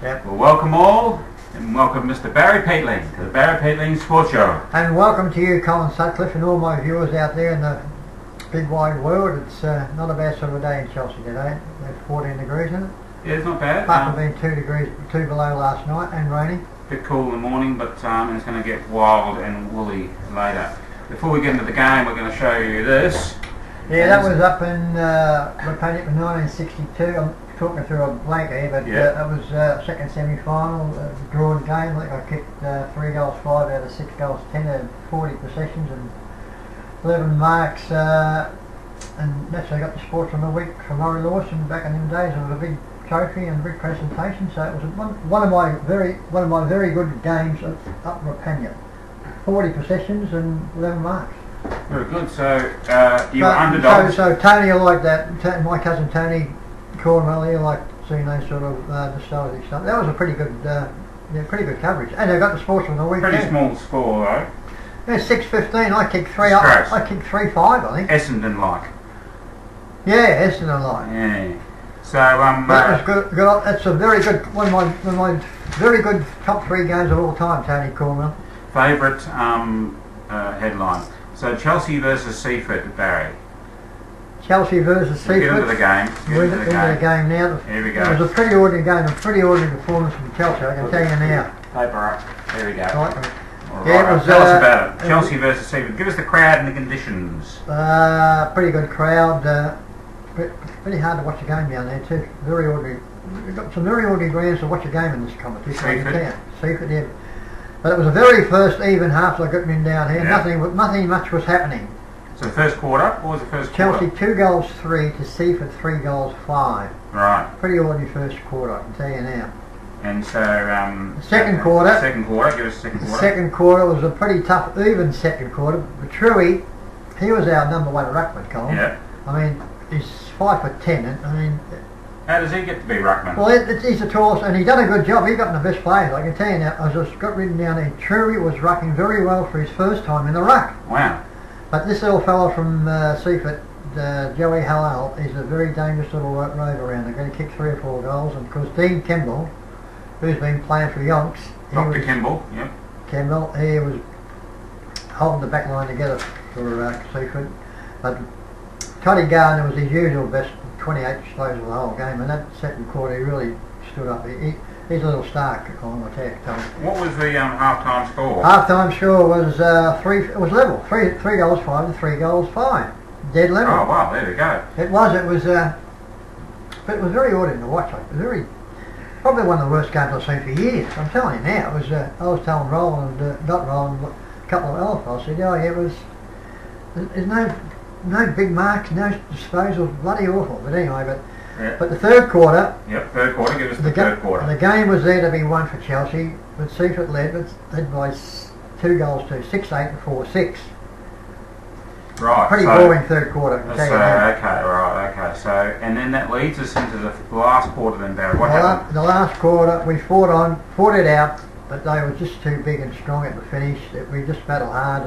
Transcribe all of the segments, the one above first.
Yep. Well, welcome all, and welcome Mr. Barry Peatling to the Barry Peatling Sports Show. And welcome to you, Colin Sutcliffe, and all my viewers out there in the big wide world. It's not a bad sort of a day in Chelsea today. There's 14 degrees in it. Yeah, it's not bad. Apart from being 2 below last night and raining. A bit cool in the morning, but it's going to get wild and woolly later. Before we get into the game, we're going to show you this. Yeah, that was up in Rapanic in 1962. I'm talking through a blank here, but that was second semi-final, drawn game. I think I kicked 3 goals, 5 out of 6 goals, 10 out of 40 possessions and 11 marks. And actually I got the Sportsman of the Week from Laurie Lawson back in them days. It was a big trophy and a big presentation, so it was one of my very good games up Rapanic. 40 possessions and 11 marks. Very good. So you were underdogs. So Tony, I like that. My cousin Tony Cornwell, he liked seeing those sort of nostalgic stuff. That was a pretty good coverage. And I got the Sportsman of the Week. Pretty small score though. Yeah, 6-15. I kicked 3 up. I kicked 3-5, I think. Essendon like. Yeah, Essendon like. Yeah. So that was good. That's a very good one of my very good top 3 games of all time. Tony Cornwell. Favourite headline. So Chelsea versus Seaford, Barry. Chelsea versus Seaford. Get into the game. We're into the game now. Here we go. It was a pretty ordinary game, a pretty ordinary performance from Chelsea, I can tell you now. Paper up. There we go. Right. All Yeah, right. it was, Tell us about it. Chelsea versus Seaford. Give us the crowd and the conditions. Pretty good crowd. Pretty hard to watch the game down there too. Very ordinary. We've got some very ordinary grounds to watch a game in this competition. Seaford. Seaford, yeah. But it was the very first even half I got in down here. Yeah. Nothing much was happening. So the first quarter, what was the first Chelsea quarter? 2 goals 3 to Seaford 3 goals 5. Right. Pretty ordinary first quarter, I can tell you now. And so second quarter. Second quarter. Give us the second quarter. The second quarter was a pretty tough, even second quarter. But Truey, he was our number 1 ruckman, Colin. Yeah. I mean, he's 5'10", and I mean. How does he get to be ruckman? Well, he's the tallest, and he done a good job. He got in the best players, I can tell you now. I just got written down there. Truey was rucking very well for his first time in the ruck. Wow. But this little fellow from Seaford, Joey Hallel, is a very dangerous little rover around. They're going to kick 3 or 4 goals, and of course Dean Kemble, who's been playing for Yonks. Dr. Kemble, yep. Kemble, he was holding the back line together for Seaford. But Toddy Gardner was his usual best, 28 disposal of the whole game, and that second quarter he really stood up. He's a little star, Colin, I'll tell you. What was the half-time score? Half-time score was 3. It was level. 3 goals 5 and 3 goals 5. Dead level. Oh wow, there we go. It was. But it was very ordinary to watch. Like, probably one of the worst games I've seen for years. I'm telling you now. It was. I was telling Roland, not Roland, a couple of other fellas. I said, "Oh yeah, it was. There's no big marks, no disposals, bloody awful." But anyway, but the third quarter. Yep, third quarter. Give us the third quarter. The game was there to be won for Chelsea, but Seaford led by 2 goals to 6-8 and 4-6. Right. Pretty boring third quarter. Okay, right, okay. So, and then that leads us into the last quarter then, Barry. What happened? The last quarter, we fought it out, but they were just too big and strong at the finish. We just battled hard,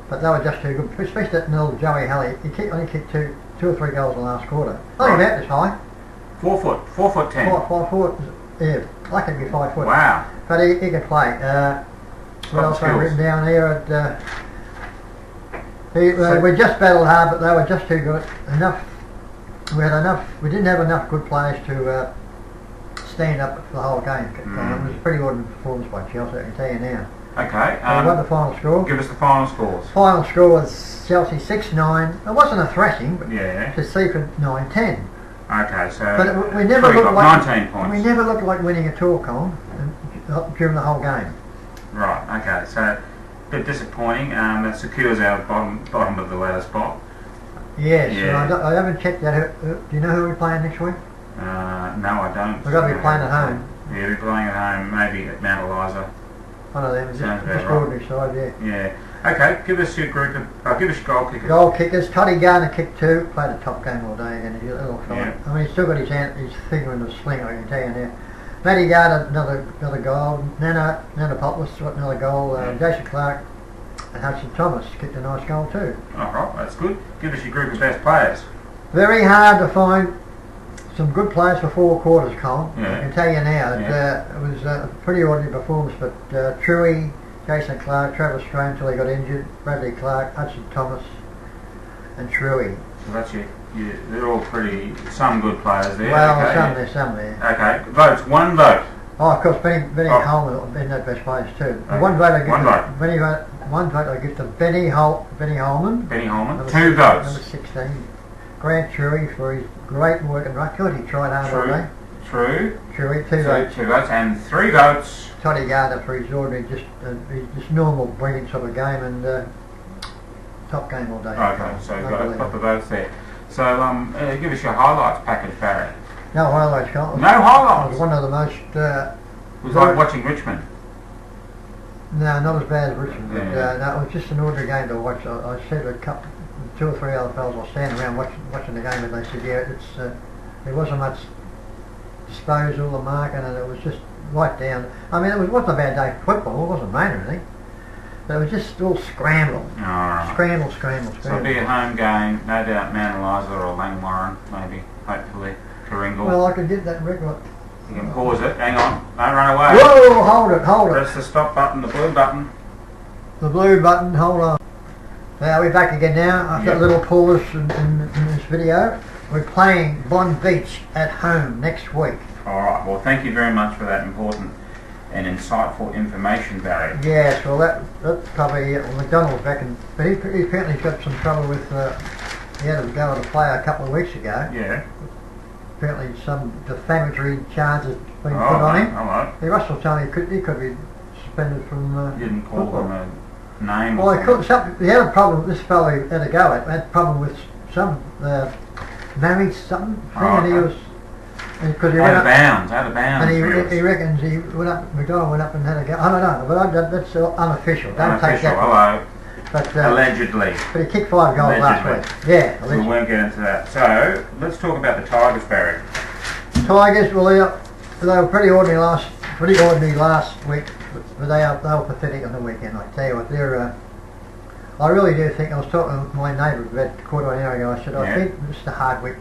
but they were just too good. Especially that little Joey Halley. He only kicked 2 or 3 goals in the last quarter. Not even about this high. 4 foot, 4'10". 5 foot. Yeah, lucky to be 5 foot. Wow. But he can play. What else I've written down here? We just battled hard, but they were just too good. We didn't have enough good players to stand up for the whole game. It was a pretty ordinary performance by Chelsea, I can tell you now. Okay. So what the final score? Give us the final scores. Final score was Chelsea 6-9. It wasn't a thrashing, but yeah. to Seaford 9-10. Okay, so but we never looked like 19 points. We never looked like winning at all, Colin, during the whole game. Right. Okay. So a bit disappointing. That secures our bottom of the ladder spot. Yes. Yeah. I haven't checked that. Do you know who we're playing next week? No, I don't. We've got to be playing at home. Yeah, we're playing at home. Maybe at Mount Eliza. One of them. Sounds just about ordinary side, yeah. Yeah. Okay, give us your group of... give us your goal kickers. Goal kickers. Toddy Gardner kicked 2. Played a top game all day again. He's a little fella. Yeah. I mean, he's still got his finger in the sling, I can tell you now. Matty Gardner, another goal. Nana Poplis got another goal. Jason Clark and Hudson Thomas kicked a nice goal too. All right, that's good. Give us your group of best players. Very hard to find some good players for 4 quarters, Colin. Yeah. I can tell you now. Yeah. It was a pretty ordinary performance, but Truey, Jason Clark, Travis Strain until he got injured, Bradley Clark, Hudson Thomas, and Truey. So that's they're all pretty, some good players there. Well, okay. some there. Okay, votes, 1 vote. Oh, of course, Benny Holman in that best players too. Okay. One vote I give One to vote. one vote I give to Benny Holman. Benny Holman, Number 2 votes. Number 16. Grant Truey for his great work and record. He tried hard all day. True. Truey, 2 votes. 2 votes, and 3 votes. Toddy Gardner for his ordinary, just normal, brilliant sort of game and top game all day. Okay, so you've got a couple of votes there. So give us your highlights package, Barry. No highlights, Colin. No highlights? It was one of the most... it was like watching Richmond. No, not as bad as Richmond, but Yeah. no, it was just an ordinary game to watch. I said a couple, 2 or 3 other fellas were standing around watching the game and they said, yeah, there wasn't much disposal or marking and it was just right down. I mean, it wasn't a bad day for football, it wasn't rain or anything. But it was just all scramble. Alright. Scramble. So it'll be a home game, no doubt Mount Eliza or Langwarrin, maybe, hopefully, Karingal. Well, I could get that record. You can pause it, hang on, don't run away. Whoa, hold it. Press the stop button, the blue button. The blue button, hold on. Now we're back again now, after a little pause in this video. We're playing Bond Beach at home next week. Alright, well thank you very much for that important and insightful information, Barry. Yes, well that's probably McDonald's back in, but he apparently got some trouble with, he had to go at a player a couple of weeks ago. Yeah. Apparently some defamatory charges been put Oh, on him. alright. The Russell told me he could be suspended from You didn't call football. them a name Well, or something. he had a problem, this fellow he had a go at, had a problem with some marriage something thing, and he was, because he went up, Out of bounds. and really. he reckons he went up, McDonald went up and had a go, I don't know, but that's unofficial, don't take Unofficial, that. hello. But, Allegedly. but he kicked 5 goals last Allegedly. week. Yeah, We allegedly. won't get into that. So, let's talk about the Tigers, Barry. Tigers, well, they were pretty ordinary last week, but they were pathetic on the weekend. I tell you what, I really do think, I was talking to my neighbour about a quarter of an hour ago. I said, I think Mr. Hardwick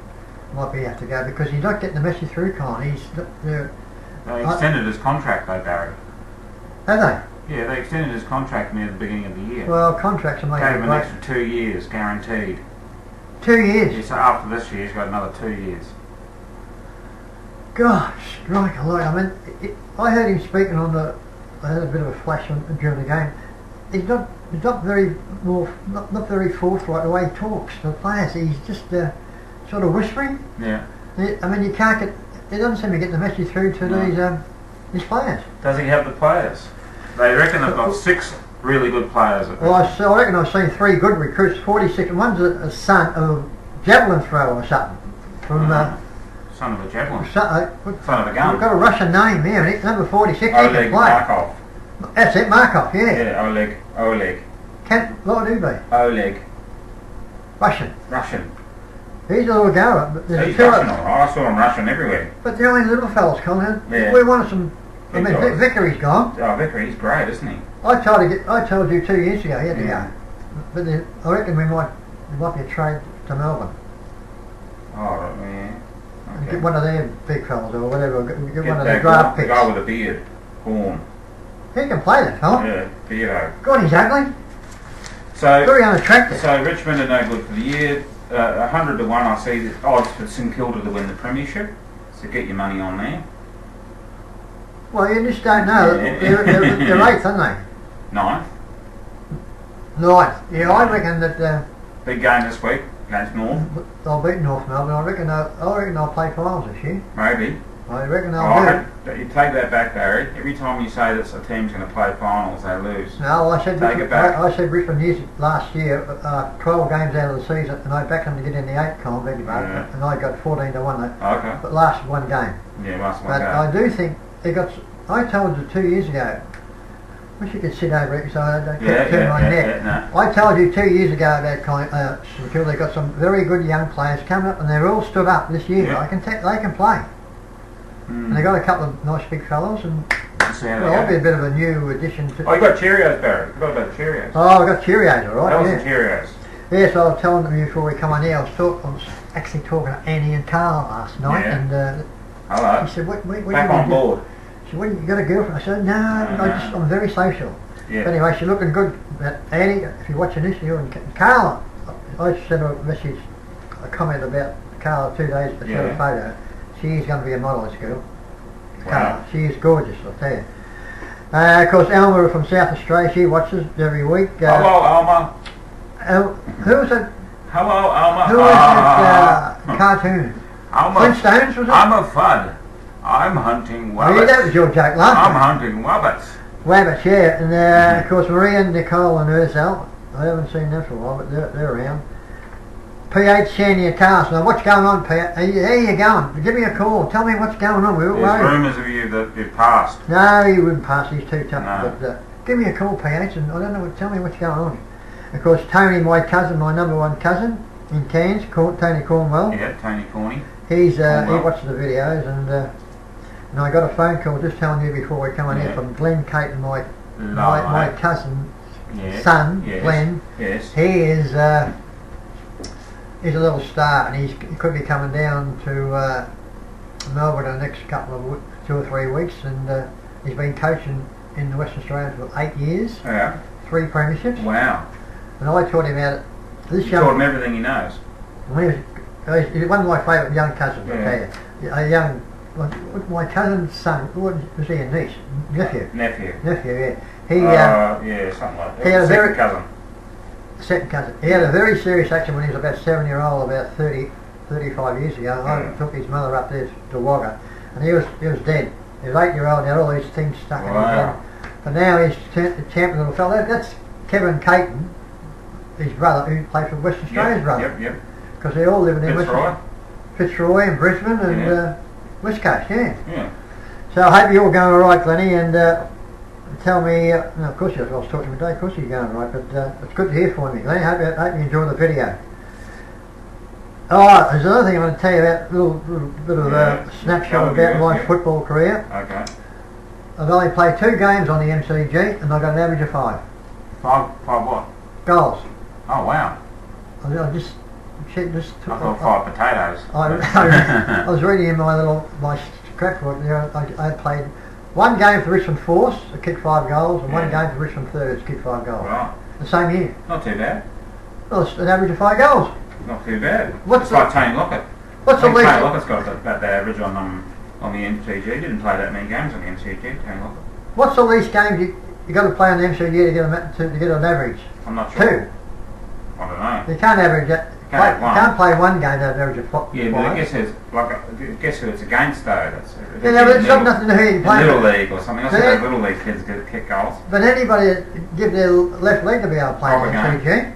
might be have to go because he's not getting the message through, Colin. They extended his contract though, Barry. Have they? Yeah, they extended his contract near the beginning of the year. Well, contracts are Gave making him a an break. extra 2 years, guaranteed. 2 years? Yeah, so after this year, he's got another 2 years. Gosh, strike a lot. I mean, I heard him speaking I had a bit of a flash during the game. He's not very forthright the way he talks to the players. He's just sort of whispering. Yeah. I mean, you can't get. It doesn't seem to get the message through to these players. Does he have the players? They reckon they've got 6 really good players. Well, I reckon I've seen 3 good recruits. 46. One's a son of a javelin thrower or something from. Son of a javelin. Son Son of a gun. I've got a Russian name here. And number 46. He Oleg can play. Markov. That's it, Markov. Yeah. Yeah, Oleg. What would he be? Oleg. Russian. Russian. He's a little goer. But there's He's two Russian, of- alright. I saw him Russian everywhere. But the only little fellas, Colin. Yeah. We wanted some. I Big mean, guys. Vickery's gone. Oh, Vicar, he's great, isn't he? I told you 2 years ago he had to Yeah. go. But I reckon there might be a trade to Melbourne. Oh, yeah. And Okay. get one of their big fellas or whatever. Get one of that their draft the picks. guy with a beard. Horn. He can play that fella. Yeah, beardo. God, he's ugly. So, Very unattractive. so Richmond are no good for the year. 100 to 1 I see the odds for St Kilda to win the premiership. So get your money on there. Well, you just don't know. Yeah. They're eighth, aren't 9th. they? Ninth. Yeah, I reckon that Big game this week against North. they'll beat North Melbourne. I reckon they'll play finals this year. Maybe. I reckon they'll Oh, do it. you take that back, Barry. Every time you say that a team's going to play finals, they lose. No, I said Take it back. I said Richmond used it last year, 12 games out of the season, and I backed them to get in the 8th column, beg your pardon, Yeah. and I got 14 to 1. Okay. But last one game. Yeah, last one But go. I do think they got. I told you 2 years ago. Wish you could sit over it so I don't turn my neck. no. I told you 2 years ago about St Kilda. They got some very good young players coming up, and they're all stood up this year. Yeah. They can play, and they got a couple of nice big fellows, and Let's see how well, they I'll be go. a bit of a new addition to. Oh, you got Cheerios, Barry. Forgot about Cheerios. Oh, I got Cheerios, all right. That Yeah. wasn't Cheerios. Yes, I was telling them before we come on here, I was actually talking to Annie and Carl last night, and hello. he said, what Back on board. She said, you got a girlfriend? I said, no, I'm very social. Yeah. But anyway, she's looking good. Annie, if you're watching this, you and Carl, I sent her a message, a comment about Carl 2 days to show a photo. She's going to be a model, this girl. Wow. Carl, she is gorgeous, I'll tell you. Of course, Alma from South Australia, she watches every week. Hello, Alma. Who was it? Hello, Alma. Who was that cartoon? Flintstones, was it? I'm a fud. I'm hunting Oh, yeah, wabbits. that was your joke last I'm time. hunting wabbits. Wabbits, yeah. And of course, Maria, Nicole and Ursel. I haven't seen them for a while, but they're around. PH Shania Cast. Now, what's going on, PH? How you going? Give me a call. Tell me what's going on. We're There's rumours of you that you've passed. No, he wouldn't pass. He's too tough. No. But give me a call, PH, and I don't know. Tell me what's going on. Of course, Tony, my cousin, my number one cousin in Cairns, Tony Cornwell. Yeah, Tony Corney. He watches the videos, and I got a phone call just telling you before we come on here from Glenn Caton, my cousin's son, Glenn. Yes. He is he's a little star, and he could be coming down to Melbourne in the next couple of 2 or 3 weeks, and he's been coaching in Western Australia for 8 years, Yeah. 3 premierships. Wow. And I taught him how to. You taught him everything he knows. He's one of my favourite young cousins, I tell you. A young, my cousin's son, what was he, a niece? Nephew, yeah. Yeah, something like that. He had a Second cousin. Second cousin. He had a very serious accident when he was about 7-year-old, about 35 years ago. I took his mother up there to Wagga, and he was dead. He was 8-year-old, he had all these things stuck in his head. But now he's the champion little fella. That's Kevin Caton, his brother, who played for Western Australia's brother. Yep. Because they all live in Fitzroy. Fitzroy and Brisbane and West Coast, Yeah. So I hope you're all going alright, Glennie, and tell me, no, of course I was talking today, of course you're going alright, but it's good to hear from you, Glennie. Hope you enjoy the video. Oh, there's another thing I'm going to tell you about, a little bit of a snapshot about my football career. Okay. I've only played 2 games on the MCG, and I got an average of 5. 5 what? Goals. Oh wow. I just took. I thought 5 potatoes. I was reading in my scrapbook there. I played 1 game for Richmond Force, I kicked 5 goals, and 1 game for Richmond Thirds, kicked 5 goals. Right. The same year. Not too bad. Well, it's an average of 5 goals. Not too bad. What's like Tony Lockett. What's the Tony least? Lockett's got about that average on the MCG. Didn't play that many games on the MCG. Tony Lockett. What's the least games you got to play on the MCG to get an average? I'm not sure. 2. I don't know. You can't average that. You can't play 1 game that average of 5. Yeah, but I guess who it's against though. But it's got nothing to do with you playing. Little league or something. I said little league kids kick goals. But anybody give their left leg to be able to play on the MCG.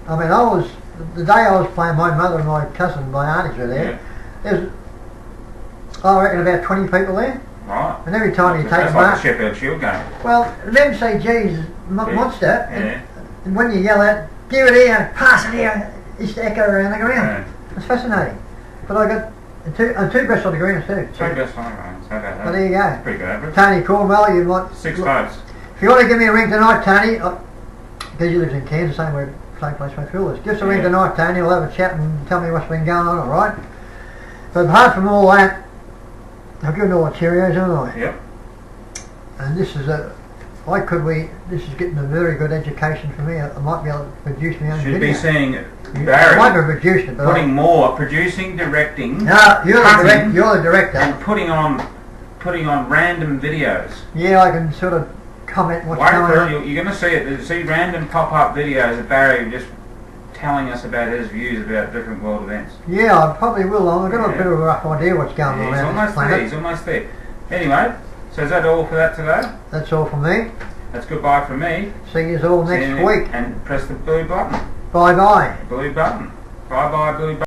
I mean, the day I was playing, my mother and my cousin, my aunties were there. There was, I reckon, about 20 people there. Right. And every time you take that's a like mark, the Sheffield Shield game. well, the MCG is a monster, Yeah. and when you yell out, give it here, pass it here, it's to echo around the ground. Yeah. It's fascinating. But I got two best on the grounds too. 2 best on the grounds. How about that? Well, there you go. Pretty good average. Tony Cornwell, you might 6 votes. If you want to give me a ring tonight, Tony, because you live in Kansas, same place my Phil is. Give us a ring tonight, Tony. We'll have a chat and tell me what's been going on. All right. But apart from all that, I've given all the Cheerios, haven't I? Yep. And this is this is getting a very good education for me. I might be able to produce my own video. Should be seeing I might Barry be producing it, but putting more, producing, directing. No, you're the director. And putting on random videos. Yeah, I can sort of comment what's going on. You're going to see it. See random pop-up videos of Barry just telling us about his views about different world events. Yeah, I probably will. I've got a bit of a rough idea what's going on around this planet. He's almost there. Anyway, so is that all for that today? That's all from me. That's goodbye from me. See you all next week. And press the blue button. Bye bye. Blue button. Bye bye blue button.